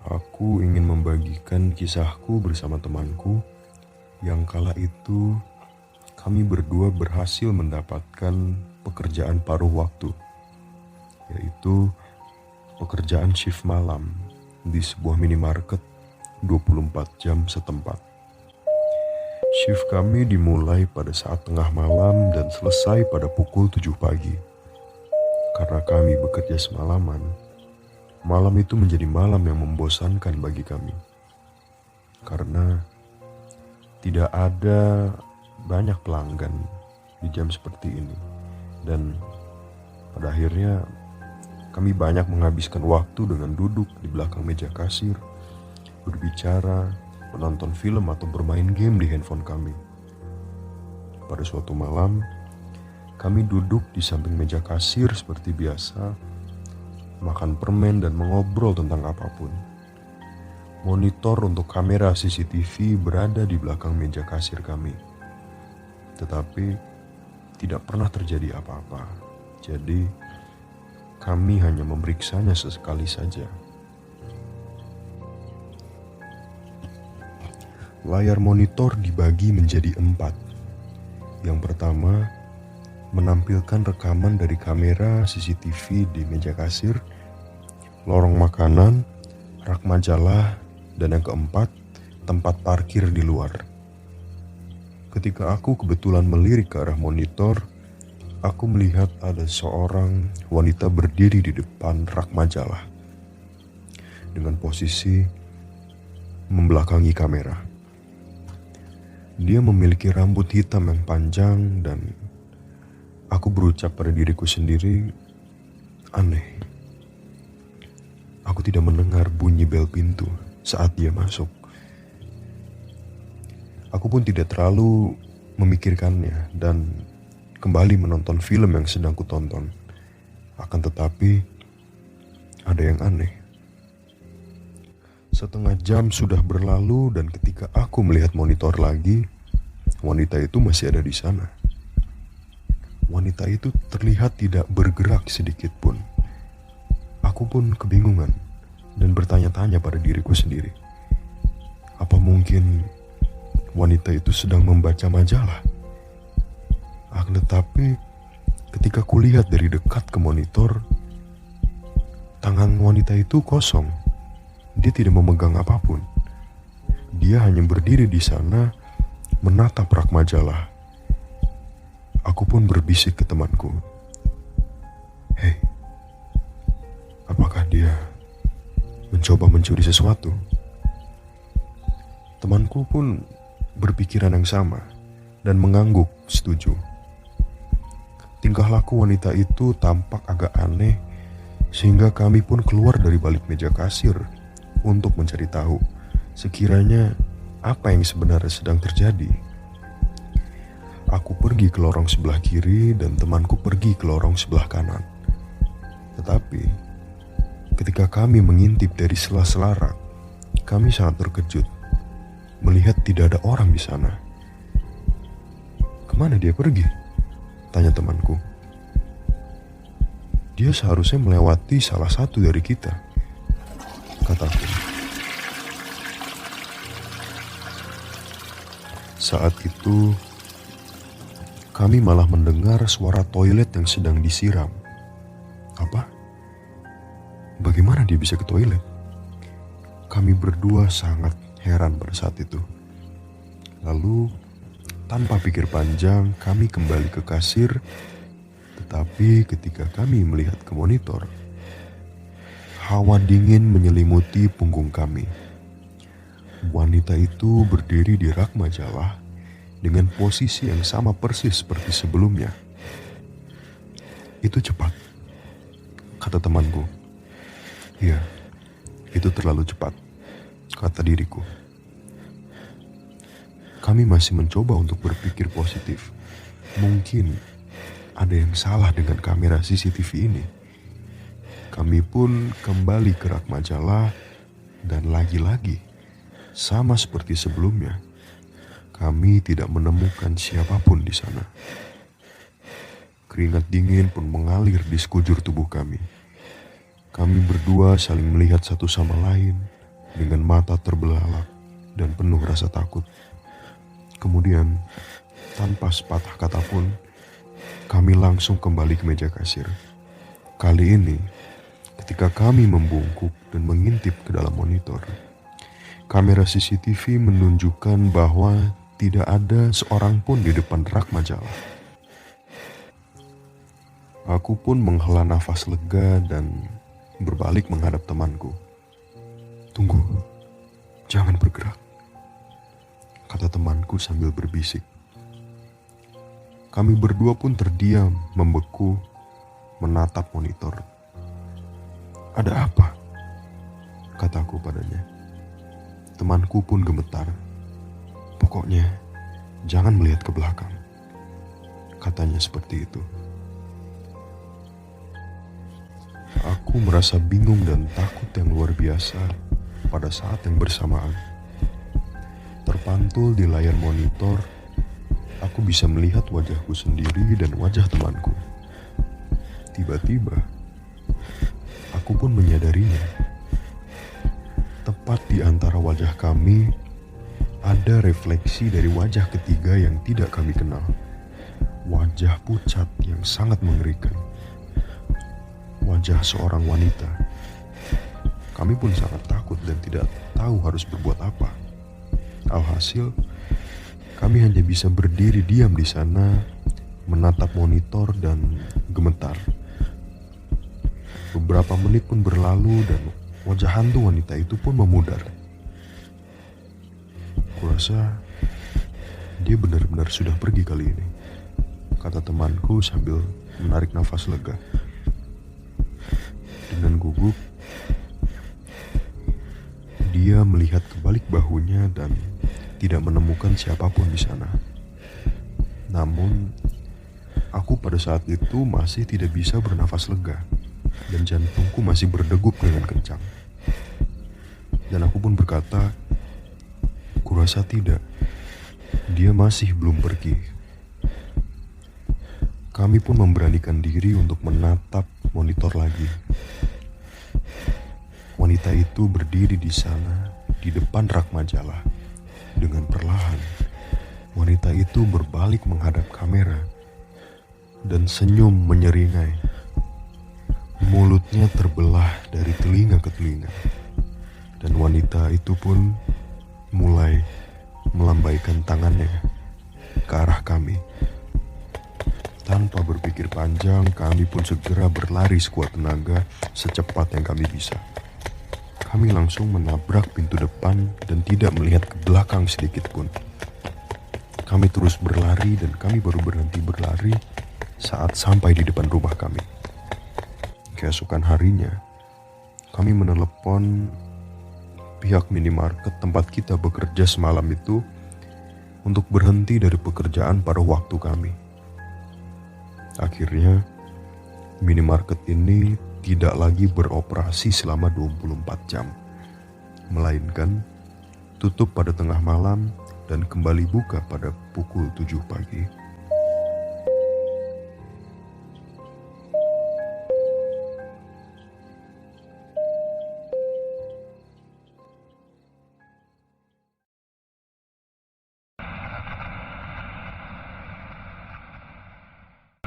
Aku ingin membagikan kisahku bersama temanku yang kala itu kami berdua berhasil mendapatkan pekerjaan paruh waktu, yaitu pekerjaan shift malam di sebuah minimarket 24 jam setempat. Shift kami dimulai pada saat tengah malam dan selesai pada pukul 7 pagi. Karena kami bekerja semalaman, malam itu menjadi malam yang membosankan bagi kami. Karena tidak ada banyak pelanggan di jam seperti ini. Dan pada akhirnya kami banyak menghabiskan waktu dengan duduk di belakang meja kasir, berbicara, menonton film atau bermain game di handphone kami. Pada suatu malam, kami duduk di samping meja kasir seperti biasa, makan permen dan mengobrol tentang apapun. Monitor untuk kamera CCTV berada di belakang meja kasir kami. Tetapi tidak pernah terjadi apa-apa. Jadi kami hanya memeriksanya sesekali saja. Layar monitor dibagi menjadi 4. Yang pertama, menampilkan rekaman dari kamera CCTV di meja kasir, lorong makanan, rak majalah, dan yang keempat, tempat parkir di luar. Ketika aku kebetulan melirik ke arah monitor, aku melihat ada seorang wanita berdiri di depan rak majalah dengan posisi membelakangi kamera. Dia memiliki rambut hitam yang panjang dan aku berucap pada diriku sendiri, aneh. Aku tidak mendengar bunyi bel pintu saat dia masuk. Aku pun tidak terlalu memikirkannya dan kembali menonton film yang sedang kutonton. Akan tetapi, ada yang aneh. Setengah jam sudah berlalu dan ketika aku melihat monitor lagi, wanita itu masih ada di sana. Wanita itu terlihat tidak bergerak sedikit pun. Aku pun kebingungan dan bertanya-tanya pada diriku sendiri. Apa mungkin wanita itu sedang membaca majalah? Akan tetapi, ketika kulihat dari dekat ke monitor, tangan wanita itu kosong. Dia tidak memegang apapun. Dia hanya berdiri di sana menatap rak majalah. Aku pun berbisik ke temanku. Hei, apakah dia mencoba mencuri sesuatu? Temanku pun berpikiran yang sama dan mengangguk setuju. Tingkah laku wanita itu tampak agak aneh sehingga kami pun keluar dari balik meja kasir untuk mencari tahu sekiranya apa yang sebenarnya sedang terjadi. Aku pergi ke lorong sebelah kiri dan temanku pergi ke lorong sebelah kanan. Tetapi ketika kami mengintip dari sela-sela rak, kami sangat terkejut melihat tidak ada orang di sana. Kemana dia pergi? Tanya temanku. Dia seharusnya melewati salah satu dari kita, kataku. Saat itu, kami malah mendengar suara toilet yang sedang disiram. Apa? Bagaimana dia bisa ke toilet? Kami berdua sangat heran pada saat itu. Lalu, tanpa pikir panjang, kami kembali ke kasir. Tetapi ketika kami melihat ke monitor, hawa dingin menyelimuti punggung kami. Wanita itu berdiri di rak majalah dengan posisi yang sama persis seperti sebelumnya. Itu cepat, kata temanku. Iya, itu terlalu cepat, kata diriku. Kami masih mencoba untuk berpikir positif. Mungkin ada yang salah dengan kamera CCTV ini. Kami pun kembali ke rak majalah dan lagi-lagi, sama seperti sebelumnya, kami tidak menemukan siapapun di sana. Keringat dingin pun mengalir di sekujur tubuh kami. Kami berdua saling melihat satu sama lain dengan mata terbelalak dan penuh rasa takut. Kemudian, tanpa sepatah kata pun, kami langsung kembali ke meja kasir. Kali ini, ketika kami membungkuk dan mengintip ke dalam monitor, kamera CCTV menunjukkan bahwa tidak ada seorang pun di depan rak majalah. Aku pun menghela nafas lega dan berbalik menghadap temanku. "Tunggu, jangan bergerak," kata temanku sambil berbisik. Kami berdua pun terdiam, membeku, menatap monitor. "Ada apa?" kataku padanya. Temanku pun gemetar. "Pokoknya, jangan melihat ke belakang," katanya seperti itu. Aku merasa bingung dan takut yang luar biasa pada saat yang bersamaan. Terpantul di layar monitor, aku bisa melihat wajahku sendiri dan wajah temanku. Tiba-tiba, aku pun menyadarinya. Tepat di antara wajah kami, ada refleksi dari wajah ketiga yang tidak kami kenal. Wajah pucat yang sangat mengerikan. Wajah seorang wanita. Kami pun sangat takut dan tidak tahu harus berbuat apa. Alhasil, kami hanya bisa berdiri diam di sana, menatap monitor dan gemetar. Beberapa menit pun berlalu dan wajah hantu wanita itu pun memudar. Kurasa dia benar-benar sudah pergi kali ini, kata temanku sambil menarik nafas lega. Dengan gugup, dia melihat ke balik bahunya dan tidak menemukan siapapun di sana. Namun, aku pada saat itu masih tidak bisa bernafas lega dan jantungku masih berdegup dengan kencang. Dan aku pun berkata, "Kurasa tidak, dia masih belum pergi." Kami pun memberanikan diri untuk menatap monitor lagi. Wanita itu berdiri di sana, di depan rak majalah. Dengan perlahan, wanita itu berbalik menghadap kamera dan senyum menyeringai. Mulutnya terbelah dari telinga ke telinga. Dan wanita itu pun mulai melambaikan tangannya ke arah kami. Tanpa berpikir panjang, kami pun segera berlari sekuat tenaga secepat yang kami bisa. Kami langsung menabrak pintu depan dan tidak melihat ke belakang sedikit pun. Kami terus berlari dan kami baru berhenti berlari saat sampai di depan rumah kami. Keesokan harinya, kami menelepon pihak minimarket tempat kita bekerja semalam itu untuk berhenti dari pekerjaan pada waktu kami. Akhirnya, minimarket ini tidak lagi beroperasi selama 24 jam, melainkan tutup pada tengah malam dan kembali buka pada pukul 7 pagi.